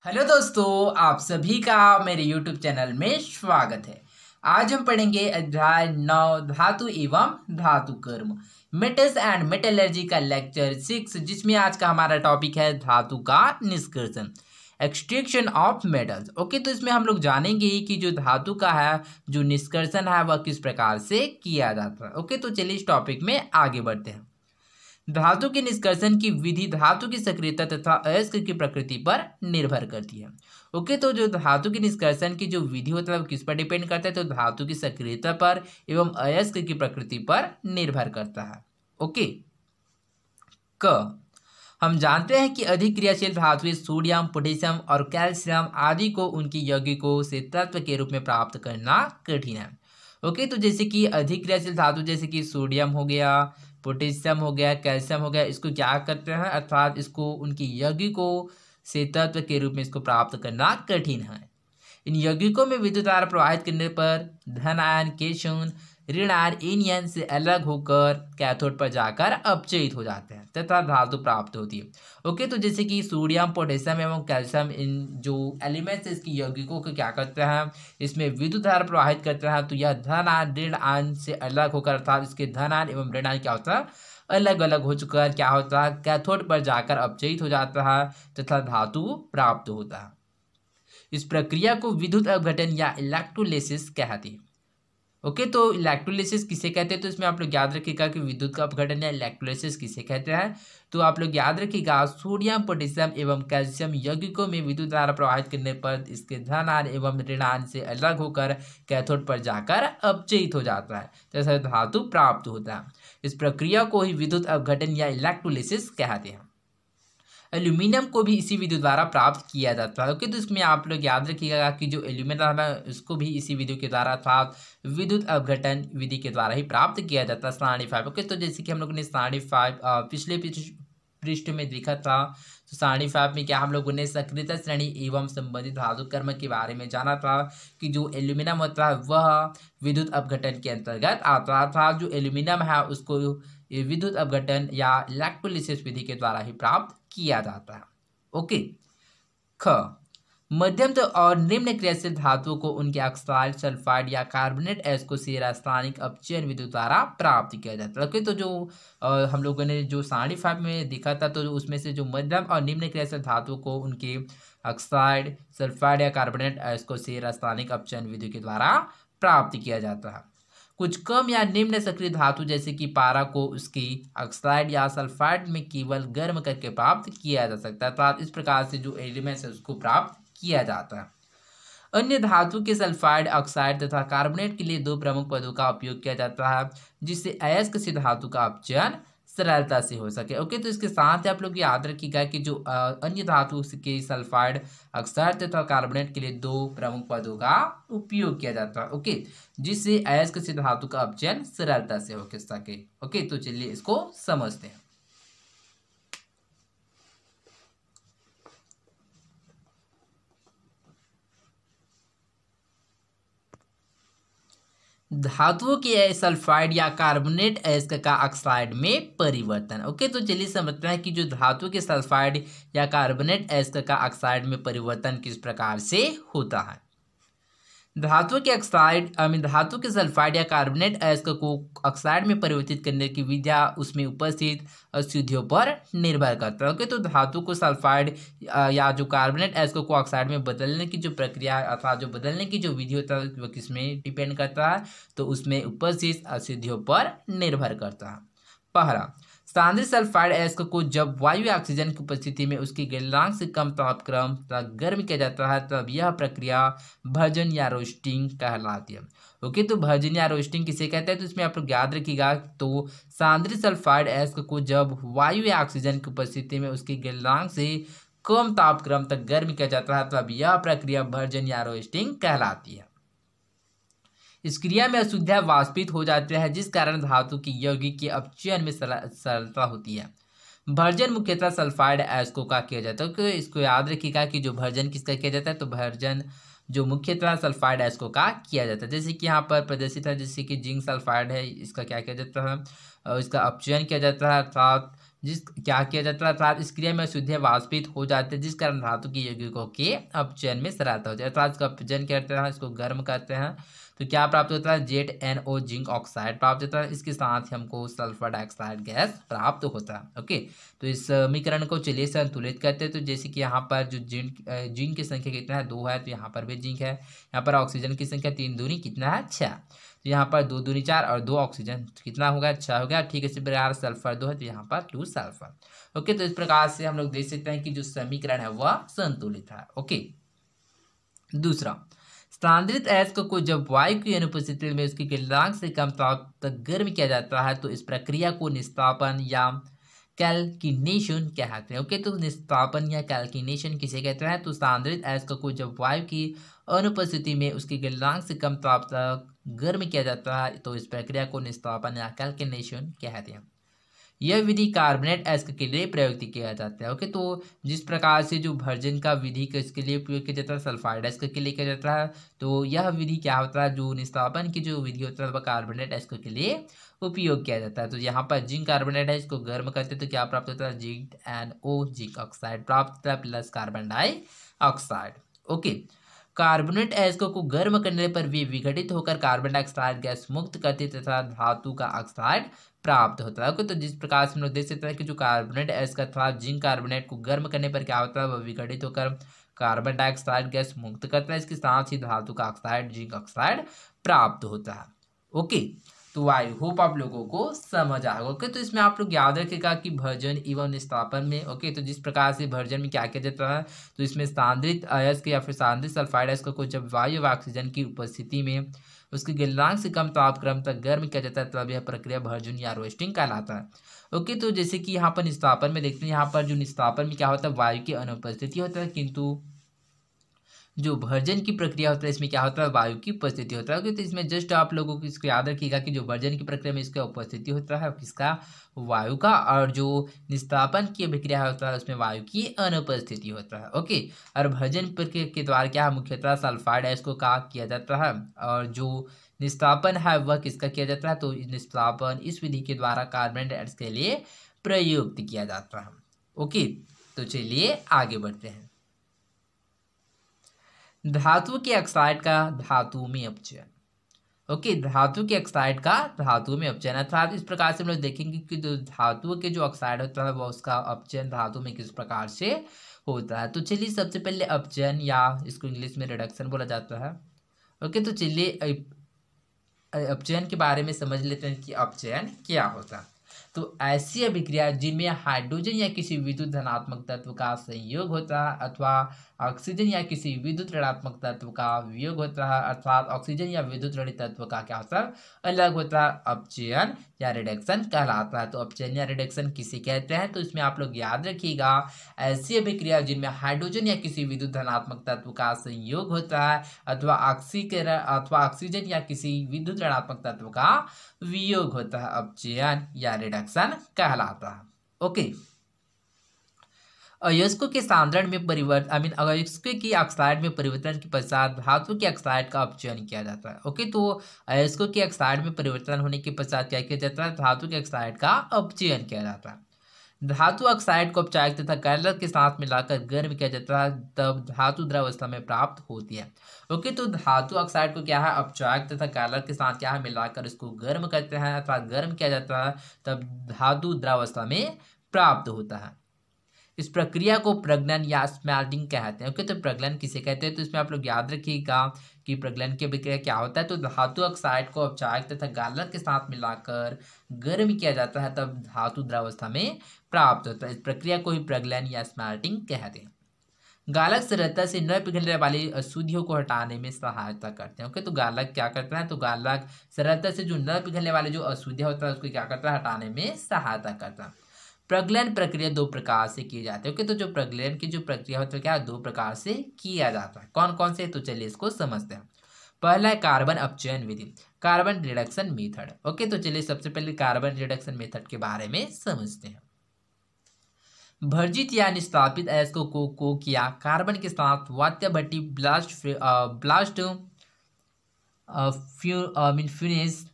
Hello दोस्तों, आप सभी का मेरे YouTube चैनल में स्वागत है। आज हम पढ़ेंगे अध्याय 9 धातु एवं धातु कर्म मेटल्स एंड मेटलर्जी का लेक्चर 6, जिसमें आज का हमारा टॉपिक है धातु का निष्कर्षण, एक्सट्रैक्शन ऑफ मेटल्स। ओके, तो इसमें हम लोग जानेंगे कि जो धातु का है जो निष्कर्षण है वह किस प्रकार से किया जाता है। ओके, तो चलिए इस टॉपिक में आगे बढ़ते हैं। धातु के निष्कर्षण की विधि धातु की सक्रियता तथा अयस्क की प्रकृति पर निर्भर करती है। ओके, तो जो धातु के निष्कर्षण की जो विधि होता है वो किस पर डिपेंड करता है, तो धातु की सक्रियता पर एवं अयस्क की प्रकृति पर निर्भर करता है। ओके, क हम जानते हैं कि अधिक क्रियाशील धातुएं सोडियम, पोटेशियम और कैल्शियम आदि को उनकी यौगिकों से तत्व के रूप में प्राप्त करना कठिन है। ओके, तो जैसे कि अधिक क्रियाशील धातु जैसे कि सोडियम हो गया, पोटेशियम हो गया, कैल्शियम हो गया, इसको क्या करते हैं, अर्थात इसको उनकी यौगिकों से तत्व के रूप में इसको प्राप्त करना कठिन है। इन यौगिकों में विद्युत धारा प्रवाहित करने पर धन आयन केशन ऋण आयन एनियन से अलग होकर कैथोड पर जाकर अपचयित हो जाते हैं तथा धातु प्राप्त होती है। ओके, तो जैसे कि सोडियम, पोटेशियम एवं कैल्शियम इन जो एलिमेंट्स है इसकी यौगिकों को क्या करते हैं, इसमें विद्युत धारा प्रवाहित करते हैं, तो यह धन आयन ऋण आयन से अलग होकर अर्थात इसके धन आयन एवं ऋण आयन क्या होता है, अलग अलग हो चुका है, क्या होता है, कैथोड पर जाकर अपचयित हो जाता है तथा धातु प्राप्त होता है। इस प्रक्रिया को विद्युत अपघटन या इलेक्ट्रोलिसिस कहते हैं। ओके, तो इलेक्ट्रोलिसिस किसे कहते हैं, तो इसमें आप लोग याद रखिएगा कि विद्युत का अपघटन या इलेक्ट्रोलिसिस किसे कहते हैं। तो आप लोग याद रखिएगा सोडियम, पोटेशियम एवं कैल्शियम यौगिकों में विद्युत धारा प्रवाहित करने पर इसके धन आयन एवं ऋण आयन से अलग होकर कैथोड पर जाकर अपचयित हो जाता है तथा धातु प्राप्त होता है। इस प्रक्रिया को ही विद्युत अपघटन या इलेक्ट्रोलिसिस कहते हैं। एल्यूमिनियम को भी इसी विधि द्वारा प्राप्त किया जाता है। ओके, तो इसमें आप लोग याद रखिएगा कि जो एल्यूमिनियम है उसको भी इसी विधि के द्वारा अर्थात विद्युत अपघटन विधि के द्वारा ही प्राप्त किया जाता है। सारणी 5। ओके, तो जैसे कि हम लोगों ने सारणी 5 पिछले पृष्ठ में देखा था, तो सारणी 5 में क्या हम लोगों ने सक्रियता श्रेणी एवं संबंधित धातु कर्म के बारे में जाना था कि जो एल्यूमिनियम होता है वह विद्युत अपघटन के अंतर्गत आता था। जो एल्यूमिनियम है उसको विद्युत अपघटन या इलेक्ट्रोलिसिस विधि के द्वारा ही प्राप्त किया जाता है। ओके, ख मध्यम और निम्न क्रियाशील धातुओं को उनके ऑक्साइड, सल्फाइड या कार्बोनेट एसिड से रासायनिक अपचयन विधि द्वारा प्राप्त किया जाता है। ओके, तो जो हम लोगों ने जो सारणी 5 में देखा था, तो उसमें से जो मध्यम और निम्न क्रियाशील धातुओं को उनके ऑक्साइड, सल्फाइड या कार्बोनेट एसिड से रासायनिक अपचयन विधि के द्वारा प्राप्त किया जाता है। कुछ कम या निम्न सक्रिय धातु जैसे कि पारा को उसकी ऑक्साइड या सल्फाइड में केवल गर्म करके प्राप्त किया जा सकता है। तो इस प्रकार से जो एलिमेंट्स है उसको प्राप्त किया जाता है। अन्य धातु के सल्फाइड, ऑक्साइड तथा कार्बोनेट के लिए दो प्रमुख पदों का उपयोग किया जाता है जिससे अयस्क से धातु का अपचयन सरलता से हो सके। ओके, तो इसके साथ आप लोग याद रखिएगा कि जो अन्य धातु के सल्फाइड, ऑक्साइड तथा कार्बोनेट के लिए दो प्रमुख पदों का उपयोग किया जाता है। ओके, जिससे अयस्क से धातु का अपचयन सरलता से हो सके। ओके, तो चलिए इसको समझते हैं। धातुओं के सल्फाइड या कार्बोनेट अयस्क का ऑक्साइड में परिवर्तन। ओके, तो चलिए समझते हैं कि जो धातु के सल्फाइड या कार्बोनेट अयस्क का ऑक्साइड में परिवर्तन किस प्रकार से होता है। धातु के धातु के सल्फाइड या कार्बोनेट अयस्क को ऑक्साइड में परिवर्तित करने की विधा उसमें उपस्थित अशुद्धियों पर निर्भर करता है। ओके, तो धातु को सल्फाइड या जो कार्बोनेट अयस्क को ऑक्साइड में बदलने की जो प्रक्रिया अथवा जो बदलने की जो विधि होता है वो किसमें डिपेंड करता है, तो उसमें उपस्थित अशुद्धियों पर निर्भर करता है। पहला, सांद्र सल्फाइड अयस्क को जब वायु या ऑक्सीजन की उपस्थिति में उसकी गलनांक से कम तापक्रम तक गर्म किया जाता है तब यह प्रक्रिया भर्जन या रोस्टिंग कहलाती है। ओके, तो भर्जन या रोस्टिंग किसे कहते हैं, तो इसमें आप लोग याद रखिएगा, तो सांद्र सल्फाइड अयस्क को जब वायु या ऑक्सीजन की उपस्थिति में उसकी गलनांक से कम तापक्रम तक गर्म किया जाता है तब यह प्रक्रिया भर्जन या रोस्टिंग कहलाती है। इस क्रिया में अशुद्धियां वाष्पित हो जाते हैं जिस कारण धातु की यौगिक के अपचयन में सरलता होती है। भर्जन मुख्यतः सल्फाइड अयस्कों का किया जाता है। तो इसको याद रखिएगा कि जो भर्जन किसका किया जाता है, तो भर्जन जो मुख्यतः सल्फाइड अयस्कों का किया जाता है। जैसे कि यहाँ पर प्रदर्शित है, जैसे कि जिंक सल्फाइड है, इसका क्या किया जाता है, इसका अपचयन किया जाता है अर्थात जिस क्या किया जाता है अर्थात इस क्रिया में अशुद्धियाँ वाष्पित हो जाते हैं, जिस कारण धातु की यौगिकों के अपचयन में सरलता होती है। अर्थात इसका अपचयन करते हैं, इसको गर्म करते हैं तो क्या प्राप्त होता है, ZnO जिंक ऑक्साइड प्राप्त होता है। इसके साथ ही हमको सल्फर डाइऑक्साइड गैस प्राप्त होता है। ओके, तो इस समीकरण को चलिए संतुलित करते हैं। तो जैसे कि यहाँ पर जो जिंक की संख्या कितना है, 2 है, तो यहाँ पर भी जिंक है। यहाँ पर ऑक्सीजन की संख्या 3 दूनी कितना है, 6। तो यहाँ पर 2 दूनी 4 और 2 ऑक्सीजन कितना होगा, 6 हो गया। ठीक है, इसी प्रकार सल्फर 2 है तो यहाँ पर 2 सल्फर। ओके, तो इस प्रकार से हम लोग देख सकते हैं कि जो समीकरण है वह संतुलित है। ओके, दूसरा, स्थानांतरित अयस्क को जब वायु की अनुपस्थिति में उसकी गलनांक से कम ताप तक गर्म किया जाता है तो इस प्रक्रिया को निस्तापन या कैल्किनेशन कहते हैं। ओके, तो निस्तापन या कैल्किनेशन किसे कहते हैं, तो स्थानांतरित अयस्क को जब वायु की अनुपस्थिति में उसकी गलनांक से कम ताप तक गर्म किया जाता है तो इस प्रक्रिया को निस्तापन या कैल्किनेशन कहते हैं। यह विधि कार्बोनेट अयस्क के लिए प्रयुक्त किया जाता है। ओके, तो जिस प्रकार से जो भर्जन का विधि किसके लिए प्रयोग किया जाता है, सल्फाइड अयस्क के लिए किया जाता है, तो यह विधि क्या होता है, जो निस्तापन की जो विधि होता है वह कार्बोनेट अयस्क के लिए उपयोग किया जाता है। तो यहाँ पर जिंक कार्बोनेट है, इसको गर्म करते तो क्या प्राप्त होता है, ZnO जिंक ऑक्साइड प्राप्त होता है plus carbon dioxide. Okay, carbonate अयस्क को गर्म करने पर वे विघटित होकर कार्बन डाइऑक्साइड गैस मुक्त करते तथा धातु का ऑक्साइड प्राप्त होता है। तो जिस प्रकार से हम लोग देख सकते हैं कि जो कार्बोनेट अयस्क अथवा जिंक कार्बोनेट को गर्म करने पर क्या होता है, वह विघटित होकर कार्बन डाइऑक्साइड गैस मुक्त करता है। इसके साथ ही धातु का ऑक्साइड जिंक ऑक्साइड प्राप्त होता है। ओके, तो आई होप आप लोगों को समझ आएगा। ओके, तो इसमें आप लोग याद रखेगा कि भर्जन एवं निस्तापन में, ओके, तो जिस प्रकार से भर्जन में क्या किया जाता है, तो इसमें स्थानांतरित अयस्क या फिर स्थानांतरित सल्फाइड अयस्क को जब वायु व ऑक्सीजन की उपस्थिति में उसकी गलनांक से कम तापक्रम तक गर्म किया जाता है तब यह प्रक्रिया भर्जन या रोस्टिंग कहलाता है। ओके, तो जैसे कि यहाँ पर निस्तापन में देखते हैं, यहाँ पर जो निस्तापन में क्या होता है, वायु की अनुपस्थिति होता है, किंतु जो भर्जन की प्रक्रिया होता है इसमें क्या होता है, वायु की उपस्थिति होता है। तो इसमें जस्ट आप लोगों को इसको याद रखिएगा कि जो भर्जन की प्रक्रिया में इसका उपस्थिति होता है किसका, वायु का, और जो निस्तापन की प्रक्रिया होता है उसमें वायु की अनुपस्थिति होता है। ओके, और भर्जन प्रक्रिया के द्वारा क्या मुख्यतः सल्फाइड अयस्क का किया जाता है, और जो निस्तापन है वह किसका किया जाता है, तो निस्तापन इस विधि के द्वारा कार्बन डाइऑक्साइड के लिए प्रयुक्त किया जाता है। ओके, तो चलिए आगे बढ़ते हैं। धातु के ऑक्साइड का धातु में अपचयन। ओके, धातु के ऑक्साइड का धातु में अपचयन, अर्थात इस प्रकार से हम लोग देखेंगे कि जो धातु के जो ऑक्साइड होता है वह उसका अपचयन धातु में किस प्रकार से होता है। तो चलिए सबसे पहले अपचयन, या इसको इंग्लिश में रिडक्शन बोला जाता है। ओके, तो चलिए अपचयन के बारे में समझ लेते हैं कि अपचयन क्या होता है। तो ऐसी अभिक्रिया जिनमें हाइड्रोजन या किसी विद्युत धनात्मक तत्व का संयोग होता है अथवा ऑक्सीजन या किसी विद्युत ऋणात्मक तत्व का वियोग होता है, अर्थात ऑक्सीजन या विद्युत ऋण तत्व का क्या होता है, अलग होता है, अपचयन या रिडक्शन कहलाता है। तो अपचयन या रिडक्शन किसे कहते हैं, तो इसमें आप लोग याद रखिएगा, ऐसी अभिक्रिया जिनमें हाइड्रोजन या किसी विद्युत धनात्मक तत्व का संयोग होता है अथवा ऑक्सीजन या किसी विद्युत ऋणात्मक तत्व का वियोग होता है, अपचयन या रिडक्शन कहलाता है। ओके, अयस्कों के सांद्रण में परिवर्तन अयस्कों की ऑक्साइड में परिवर्तन के पश्चात धातु के ऑक्साइड का अपचयन किया जाता है। ओके, तो अयस्कों के ऑक्साइड में परिवर्तन होने के पश्चात क्या किया जाता है, धातु के ऑक्साइड का अपचयन किया जाता है। धातु ऑक्साइड को औपचारिक तथा कैलर के साथ मिलाकर गर्म किया जाता है, तब धातु द्रव अवस्था में प्राप्त होती है। ओके, तो धातु ऑक्साइड को क्या है, औपचारिक तथा कैलर के साथ क्या है मिलाकर इसको गर्म करते हैं अथवा गर्म किया जाता है, तब धातु द्रव अवस्था में प्राप्त होता है। इस प्रक्रिया को प्रगलन या स्मेल्टिंग कहते हैं। ओके, तो प्रगलन किसे कहते हैं, तो इसमें आप लोग याद रखिएगा कि प्रगलन की प्रक्रिया क्या होता है, तो धातु ऑक्साइड को औपचारिक तथा गालक के साथ मिलाकर गर्म किया जाता है, तब धातु द्रवावस्था में प्राप्त होता है। इस प्रक्रिया को ही प्रगलन या स्मेल्टिंग कहते हैं। गालक सरलता से न पिघलने वाली अशुद्धियों को हटाने में सहायता करते हैं। ओके, तो गालक क्या करता है, तो गालक सरलता से जो न पिघलने वाले जो अशुद्धियां होता है उसको क्या करता है, हटाने में सहायता करता है। प्रगलन प्रक्रिया 2 प्रकार से की जाती है। ओके, तो जो प्रगलन की जो प्रक्रिया होती है क्या 2 प्रकार से किया जाता है। कौन कौन से, तो चलिए इसको समझते हैं। पहला है कार्बन अपचयन विधि, कार्बन रिडक्शन मेथड। ओके, तो चलिए सबसे पहले कार्बन रिडक्शन मेथड के बारे में समझते हैं। भर्जित या निस्तापित अयस्कों को कोक या कार्बन के साथ वात्य भट्टी ब्लास्ट फ्यूनेस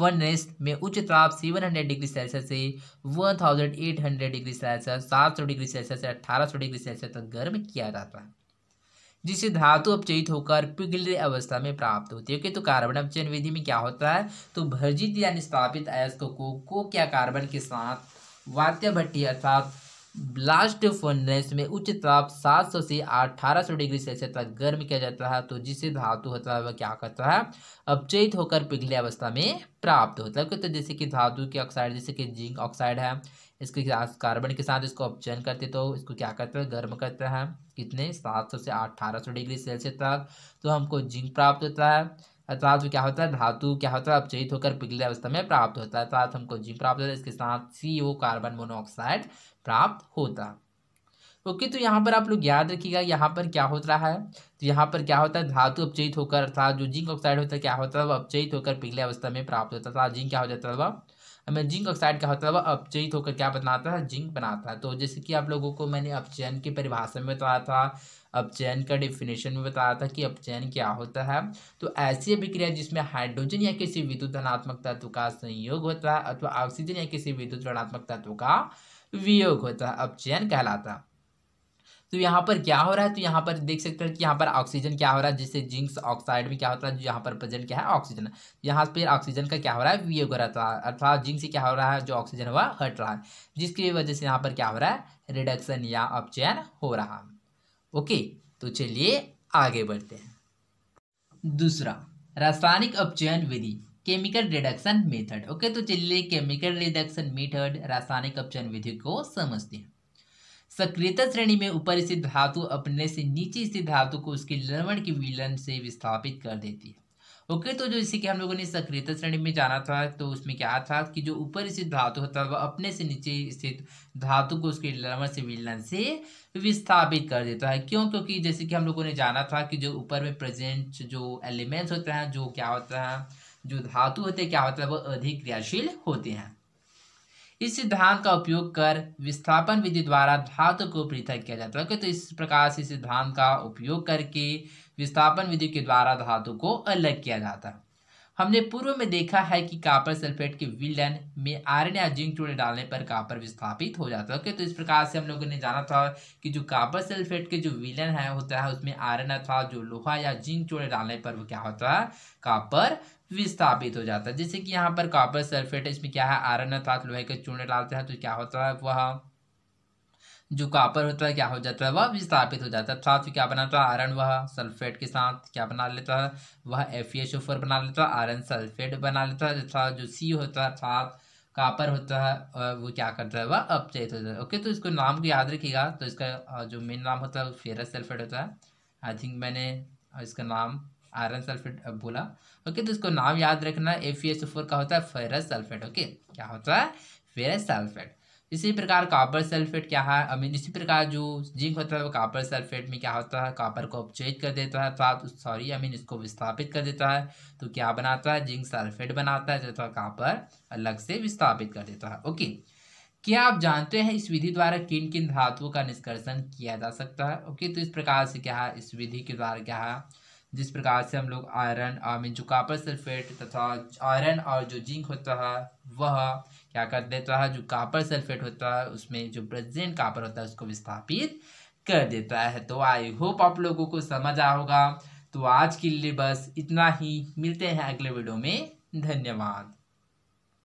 फर्नेस में उच्च ताप 700 डिग्री सेल्सियस से 1800 डिग्री सेल्सियस 700 डिग्री सेल्सियस से 1800 डिग्री सेल्सियस तक गर्म किया जाता है, जिससे धातु अपचयित होकर पिघले अवस्था में प्राप्त होती है। ओके, तो कार्बन अपचयन विधि में क्या होता है, तो भर्जित या निस्तापित अयस्क को कोक या कार्बन के साथ वात्य भट्टी अर्थात ब्लास्ट फर्नेस में उच्च ताप 700 से 1800 डिग्री सेल्सियस तक गर्म किया जाता है, तो जिससे धातु होता है वह क्या करता है, अपचयित होकर पिघले अवस्था में प्राप्त होता है। तो जैसे कि धातु के ऑक्साइड जैसे कि जिंक ऑक्साइड है, इसके साथ कार्बन के साथ इसको अपचयन करते तो इसको क्या करते हैं, गर्म करते हैं, कितने 700 से 1800 डिग्री सेल्सियस तक, तो हमको जिंक प्राप्त होता है। अर्थात क्या होता है, धातु क्या होता है, अपचयित होकर पिघले अवस्था में प्राप्त होता है, अर्थात हमको जिंक प्राप्त होता है, इसके साथ CO कार्बन मोनोऑक्साइड प्राप्त होता है। ओके, तो यहाँ पर आप लोग याद रखिएगा यहाँ पर क्या हो रहा है, तो यहाँ पर क्या होता है, धातु अपचयित होकर अर्थात जो जिंक ऑक्साइड होता है क्या होता है, वह अपचयित होकर पिघले अवस्था में प्राप्त होता है। जिंक क्या हो जाता है, वह हमें जिंक ऑक्साइड क्या होता है, वह अपचयित होकर क्या बनाता है, जिंक बनाता है। तो जैसे कि आप लोगों को मैंने अपचयन की परिभाषा में बताया था, अपचयन का डेफिनेशन में बताया था कि अपचयन क्या होता है, तो ऐसी अभिक्रिया जिसमें हाइड्रोजन या किसी विद्युत धनात्मक तत्व का संयोग होता है अथवा ऑक्सीजन या किसी विद्युत ऋणात्मक तत्व का वियोग होता है, अपचयन कहलाता है। तो यहाँ पर क्या हो रहा है, तो यहाँ पर देख सकते हैं कि यहाँ पर ऑक्सीजन क्या हो रहा है, जिससे जिंक ऑक्साइड में क्या होता है, जो यहाँ पर प्रेजेंट क्या है ऑक्सीजन, यहाँ पर ऑक्सीजन का क्या हो रहा है, वियोग हो रहा है, अर्थात जिंक से क्या हो रहा है, जो ऑक्सीजन हुआ हट रहा है, जिसकी वजह से यहाँ पर क्या हो रहा है, रिडक्शन या अपचयन हो रहा है। ओके, तो चलिए आगे बढ़ते हैं। दूसरा, रासायनिक अपचयन विधि, केमिकल रिडक्शन मेथड। ओके, तो चलिए केमिकल रिडक्शन मेथड रासायनिक अपचयन विधि को समझते हैं। सक्रियता श्रेणी में ऊपर स्थित धातु अपने से नीचे स्थित धातु को उसके लवण के विलयन से विस्थापित कर देती है। ओके, तो जैसे कि हम लोगों ने सक्रियता श्रेणी में जाना था, तो उसमें क्या था कि जो ऊपर स्थित धातु होता है वह अपने से नीचे स्थित धातु को उसके लवण से विलयन से विस्थापित कर देता है। क्यों, क्योंकि जैसे कि हम लोगों ने जाना था कि जो ऊपर में प्रेजेंट जो एलिमेंट्स होते हैं, जो क्या होता है, जो धातु होते हैं क्या होता है, वह अधिक क्रियाशील होते हैं। इस सिद्धांत का उपयोग कर विस्थापन विधि द्वारा धातु को पृथक किया जाता है। तो इस प्रकार से सिद्धांत का उपयोग करके विस्थापन विधि के द्वारा धातु को अलग किया जाता है। हमने पूर्व में देखा है कि कॉपर सल्फेट के विलयन में आयरन या जिंक चूड़े डालने पर कॉपर विस्थापित हो जाता है। ओके, तो इस प्रकार से हम लोगों ने जाना था कि जो कॉपर सल्फेट के जो विलयन है होता है उसमें आयरन अथवा जो लोहा या जिंक चूड़े डालने पर वो क्या होता है, कॉपर विस्थापित हो जाता है। जैसे कि यहाँ पर कॉपर सल्फेट है, इसमें क्या है, आयरन अर्थात लोहे के चूड़े डालते हैं, तो क्या होता है, वह जो कॉपर होता है क्या हो जाता है, वह विस्थापित हो जाता है, अर्थात क्या बनाता है, आयरन वह सल्फेट के साथ क्या बना लेता है, वह FeSO4 बना लेता है, आयरन सल्फेट बना लेता है, अर्थात जो C होता है अर्थात कॉपर होता है वो क्या करता है, वह अपचयित होता है। ओके, तो इसको नाम को याद रखिएगा, तो इसका जो मेन नाम होता है फेरस सल्फेट होता है। आई थिंक मैंने इसका नाम आयरन सल्फेट बोला। ओके, तो इसको नाम याद रखना, FeSO4 का होता है फेरस सल्फेट। ओके, क्या होता है, फेरस सल्फेट। इसी प्रकार कॉपर सल्फेट क्या है, अमीन इसी प्रकार जो जिंक होता है वो कॉपर सल्फेट में क्या होता है, कॉपर को अपचयित कर देता है, अमीन इसको विस्थापित कर देता है, तो क्या बनाता है, जिंक सल्फेट बनाता है, तथा कॉपर अलग से विस्थापित कर देता है। ओके, क्या आप जानते हैं इस विधि द्वारा किन किन धातुओं का निष्कर्षण किया जा सकता है। ओके, तो इस प्रकार से क्या है, इस विधि के द्वारा क्या है, जिस प्रकार से हम लोग आयरन मीन जो कॉपर सल्फेट तथा आयरन और जो जिंक होता है वह क्या कर देता है, जो कॉपर सल्फेट होता है उसमें जो प्रेजेंट कॉपर होता है उसको विस्थापित कर देता है। तो आई होप आप लोगों को समझ आया होगा। तो आज के लिए बस इतना ही, मिलते हैं अगले वीडियो में, धन्यवाद।